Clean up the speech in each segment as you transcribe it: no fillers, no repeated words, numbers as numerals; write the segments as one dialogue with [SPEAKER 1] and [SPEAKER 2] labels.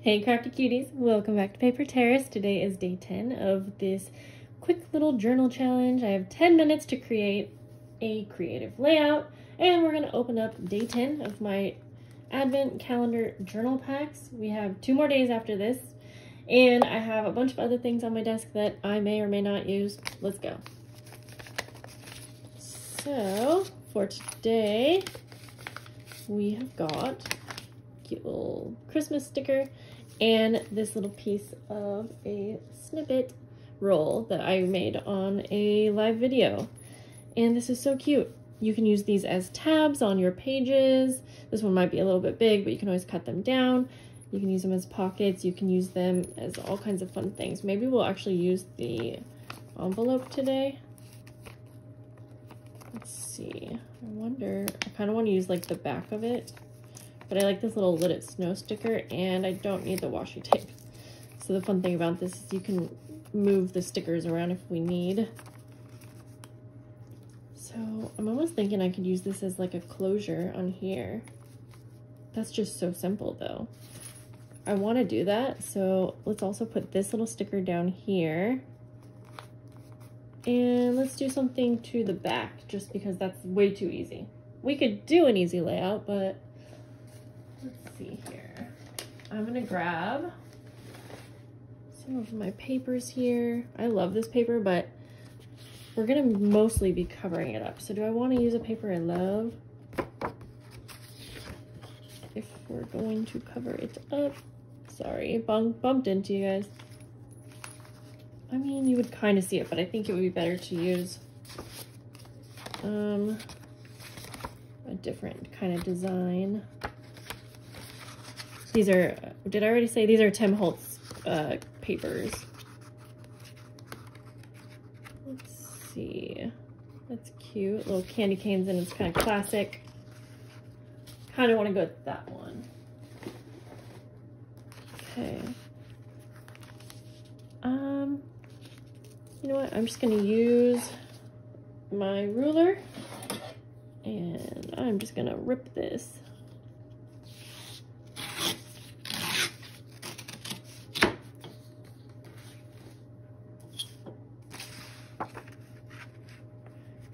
[SPEAKER 1] Hey crafty cuties, welcome back to Paper Terrace. Today is day 10 of this quick little journal challenge. I have 10 minutes to create a creative layout, and we're going to open up day 10 of my advent calendar journal packs. We have 2 more days after this, and I have a bunch of other things on my desk that I may or may not use. Let's go. So for today, we have got a cute little Christmas sticker and this little piece of a snippet roll that I made on a live video. And this is so cute. You can use these as tabs on your pages. This one might be a little bit big, but you can always cut them down. You can use them as pockets. You can use them as all kinds of fun things. Maybe we'll actually use the envelope today. Let's see. I wonder, I kind of want to use like the back of it. But I like this little Lit It Snow sticker, and I don't need the washi tape. So the fun thing about this is you can move the stickers around if we need. So I'm almost thinking I could use this as like a closure on here. That's just so simple though. I want to do that, so let's also put this little sticker down here. And let's do something to the back, just because that's way too easy. We could do an easy layout, but let's see here. I'm gonna grab some of my papers here. I love this paper, but we're gonna mostly be covering it up. So do I want to use a paper I love? If we're going to cover it up. Sorry, bumped into you guys. I mean, you would kind of see it, but I think it would be better to use a different kind of design. These are, did I already say, these are Tim Holtz papers. Let's see, that's cute. Little candy canes, and it's kind of classic. Kind of want to go with that one. Okay. You know what, I'm just gonna use my ruler, and I'm just gonna rip this.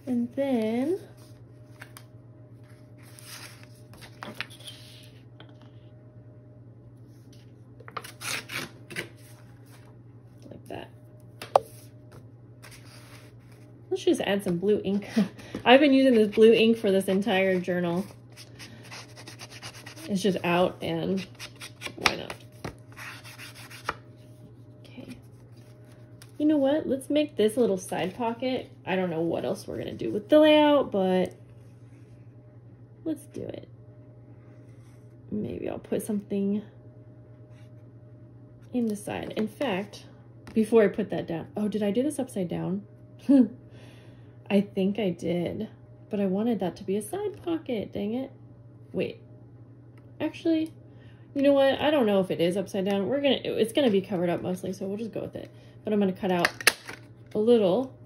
[SPEAKER 1] And then like that. Let's just add some blue ink. I've been using this blue ink for this entire journal. It's just out, and why not? Okay. You know what? Let's make this a little side pocket. I don't know what else we're gonna do with the layout, but let's do it. Maybe I'll put something in the side. In fact, before I put that down, oh, did I do this upside down? I think I did, but I wanted that to be a side pocket, dang it. Wait, actually, you know what? I don't know if it is upside down. It's gonna be covered up mostly, so we'll just go with it. But I'm gonna cut out a little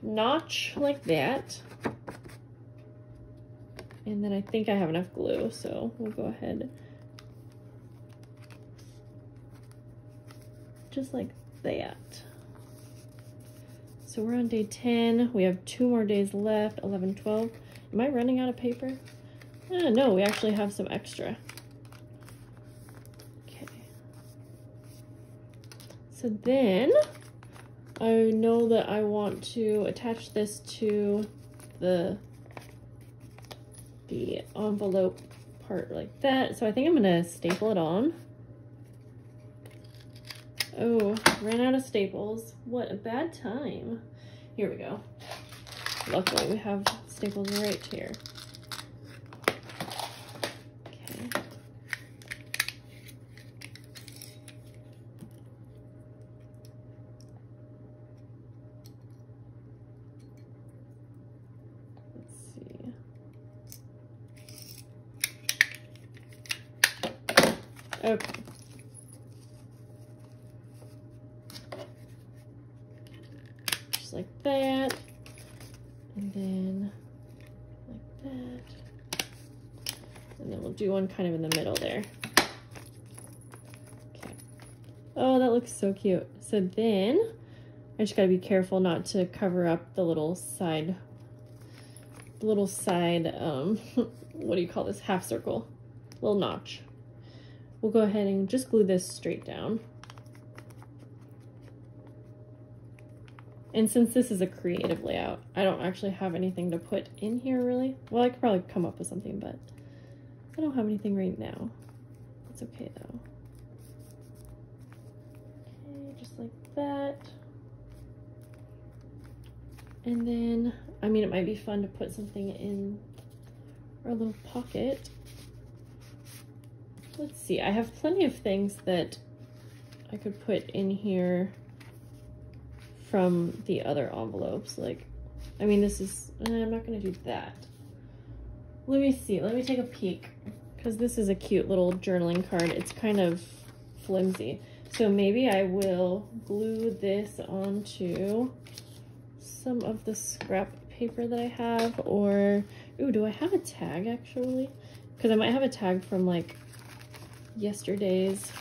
[SPEAKER 1] notch like that. And then I think I have enough glue, so we'll go ahead. Just like that. So we're on day 10. We have 2 more days left, 11, 12. Am I running out of paper? No, we actually have some extra. Okay. So then I know that I want to attach this to the envelope part like that. So I think I'm gonna staple it on. Oh, ran out of staples. What a bad time. Here we go. Luckily we have staples right here. Okay. Let's see. Okay. Like that, and then like that, and then we'll do one kind of in the middle there. Oh, that looks so cute. So then I just gotta be careful not to cover up the little side, what do you call this? Half circle, little notch. We'll go ahead and just glue this straight down. And since this is a creative layout, I don't actually have anything to put in here really. Well, I could probably come up with something, but I don't have anything right now. It's okay though. Okay, just like that. And then, I mean, it might be fun to put something in our little pocket. Let's see, I have plenty of things that I could put in here from the other envelopes. Like, I mean, this is, I'm not gonna do that. Let me see, let me take a peek, because this is a cute little journaling card. It's kind of flimsy. So maybe I will glue this onto some of the scrap paper that I have, or, ooh, do I have a tag actually? Because I might have a tag from like yesterday's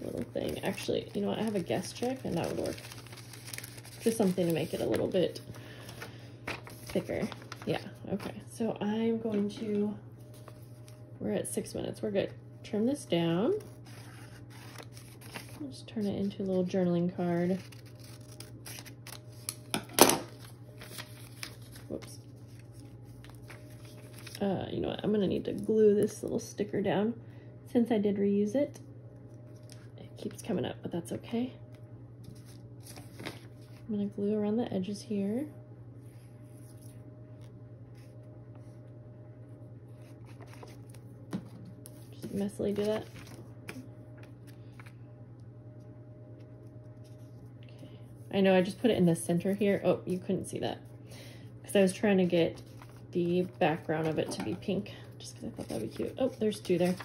[SPEAKER 1] little thing. Actually, you know what, I have a guest check and that would work. Just something to make it a little bit thicker. Yeah, okay. So I'm going to, we're at 6 minutes, we're good. Trim this down. I'll just turn it into a little journaling card. Whoops. You know what, I'm gonna need to glue this little sticker down since I did reuse it. It keeps coming up, but that's okay. I'm gonna glue around the edges here. Just messily do that. Okay. I know I just put it in the center here. Oh, you couldn't see that because I was trying to get the background of it to be pink just because I thought that would be cute. Oh, there's two there.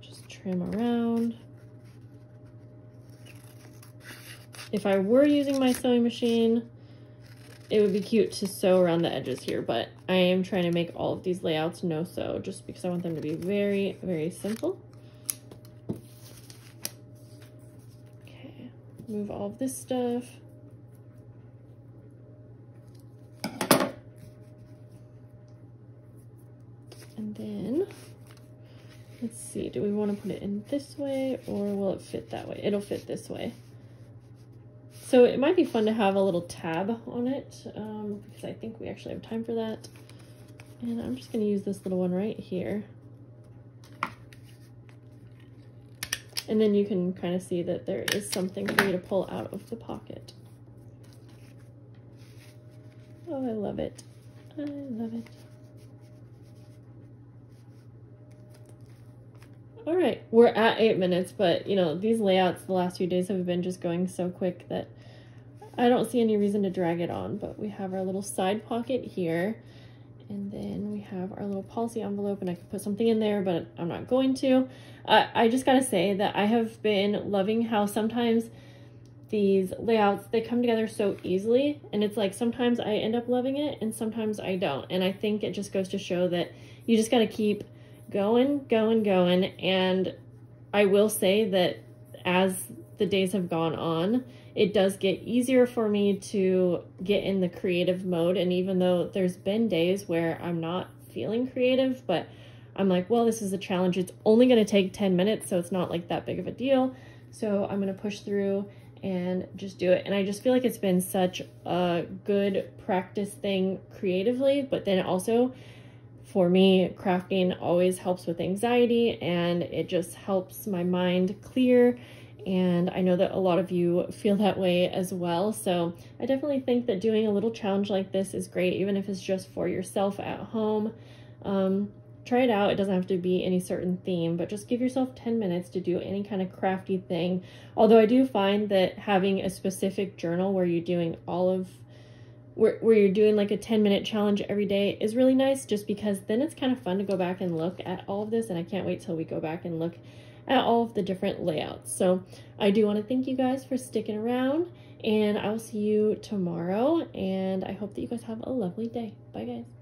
[SPEAKER 1] Just trim around. If I were using my sewing machine, it would be cute to sew around the edges here, but I am trying to make all of these layouts no sew just because I want them to be very, very simple. Okay, move all of this stuff. And then, let's see, do we want to put it in this way or will it fit that way? It'll fit this way. So it might be fun to have a little tab on it because I think we actually have time for that. And I'm just going to use this little one right here. And then you can kind of see that there is something for you to pull out of the pocket. Oh, I love it. I love it. All right, we're at 8 minutes, but you know, these layouts the last few days have been just going so quick that I don't see any reason to drag it on. But we have our little side pocket here, and then we have our little policy envelope, and I could put something in there, but I'm not going to. I just gotta say that I have been loving how sometimes these layouts, they come together so easily, and it's like sometimes I end up loving it and sometimes I don't. And I think it just goes to show that you just gotta keep going. And I will say that as the days have gone on, it does get easier for me to get in the creative mode. And even though there's been days where I'm not feeling creative, but I'm like, well, this is a challenge. It's only going to take 10 minutes, so it's not like that big of a deal. So I'm going to push through and just do it. And I just feel like it's been such a good practice thing creatively, but then also for me, crafting always helps with anxiety, and it just helps my mind clear. And I know that a lot of you feel that way as well. So I definitely think that doing a little challenge like this is great, even if it's just for yourself at home. Try it out. It doesn't have to be any certain theme, but just give yourself 10 minutes to do any kind of crafty thing. Although I do find that having a specific journal where you're doing all of where you're doing like a 10-minute challenge every day is really nice, just because then it's kind of fun to go back and look at all of this, and I can't wait till we go back and look at all of the different layouts. So I do want to thank you guys for sticking around, and I will see you tomorrow, and I hope that you guys have a lovely day. Bye guys.